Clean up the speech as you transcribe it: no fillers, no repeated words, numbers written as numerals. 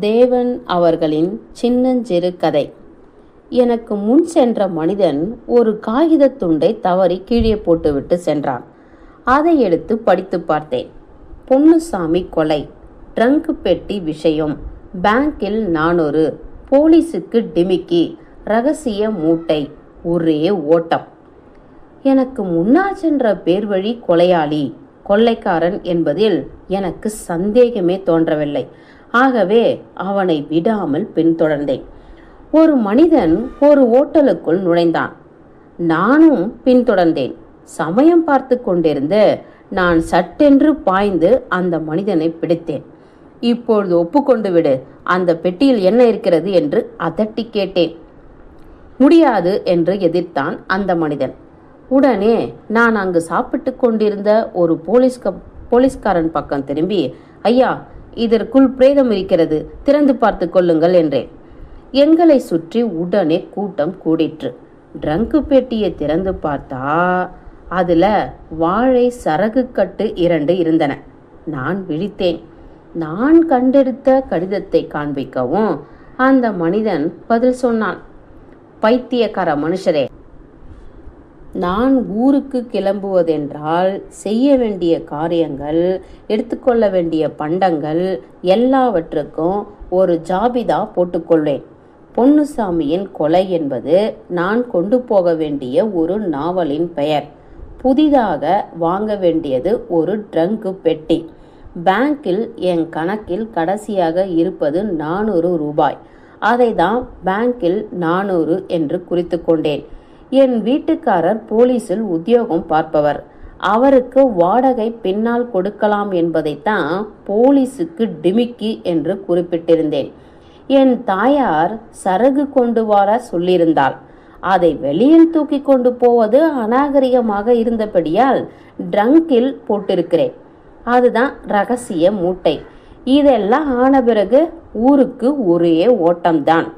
தேவன் அவர்களின் சின்னஞ்சிறு கதை. எனக்கு முன் சென்ற மனிதன் ஒரு காகிதத் துண்டை தவறி கீழே போட்டுவிட்டு சென்றான். அதை எடுத்து படித்து பார்த்தேன். பொன்னுசாமி கொலை, ட்ரங்க் பெட்டி விஷயம், பேங்கில் 400, போலீஸுக்கு டிமிக்கி, ரகசிய மூட்டை, ஒரே ஓட்டம். எனக்கு முன்னால் சென்ற பேர்வழி கொலையாளி, கொள்ளைக்காரன் என்பதில் எனக்கு சந்தேகமே தோன்றவில்லை. ஆகவே அவனை விடாமல் பின்தொடர்ந்தேன். ஒரு மனிதன் ஒரு ஓட்டலுக்குள் நுழைந்தான். நானும் பின்தொடர்ந்தேன். சமயம் பார்த்து கொண்டிருந்து நான் சட்டென்று பாய்ந்து அந்த மனிதனை பிடித்தேன். இப்பொழுது ஒப்புக்கொண்டு விடு, அந்த பெட்டியில் என்ன இருக்கிறது என்று அதட்டி கேட்டேன். முடியாது என்று எதிர்த்தான் அந்த மனிதன். உடனே நான் அங்கு சாப்பிட்டு கொண்டிருந்த ஒரு போலீஸ்காரன் பக்கம் திரும்பி, ஐயா, இதற்குள் பிரேதம் இருக்கிறது, திறந்து பார்த்து கொள்ளுங்கள் என்றேன். எங்களை சுற்றி உடனே கூட்டம் கூடிற்று. ட்ரங்கு பெட்டியை திறந்து பார்த்தா அதுல வாழை சரகு கட்டு 2 இருந்தன. நான் விழித்தேன். நான் கண்டெடுத்த கடிதத்தை காண்பிக்கவும் அந்த மனிதன் பதில் சொன்னான். பைத்தியக்கார மனுஷரே, நான் ஊருக்கு கிளம்புவதென்றால் செய்ய வேண்டிய காரியங்கள், எடுத்துக்கொள்ள வேண்டிய பண்டங்கள் எல்லாவற்றுக்கும் ஒரு ஜாபிதா போட்டுக்கொள்வேன். பொன்னுசாமியின் கொலை என்பது நான் கொண்டு போக வேண்டிய ஒரு நாவலின் பெயர். புதிதாக வாங்க வேண்டியது ஒரு ட்ரங்கு பெட்டி. பேங்கில் என் கணக்கில் கடைசியாக இருப்பது 400 ரூபாய். அதை தான் பேங்கில் 400 என்று குறித்து கொண்டேன். என் வீட்டுக்காரர் போலீஸில் உத்தியோகம் பார்ப்பவர். அவருக்கு வாடகை பின்னால் கொடுக்கலாம் என்பதைத்தான் போலீஸுக்கு டிமிக்கி என்று குறிப்பிட்டிருந்தேன். என் தாயார் சரகு கொண்டு வர சொல்லியிருந்தாள். அதை வெளியில் தூக்கி கொண்டு போவது அநாகரிகமாக இருந்தபடியால் ட்ரங்கில் போட்டிருக்கிறேன். அதுதான் ரகசிய மூட்டை. இதெல்லாம் ஆன பிறகு ஊருக்கு ஒரே ஓட்டம்தான்.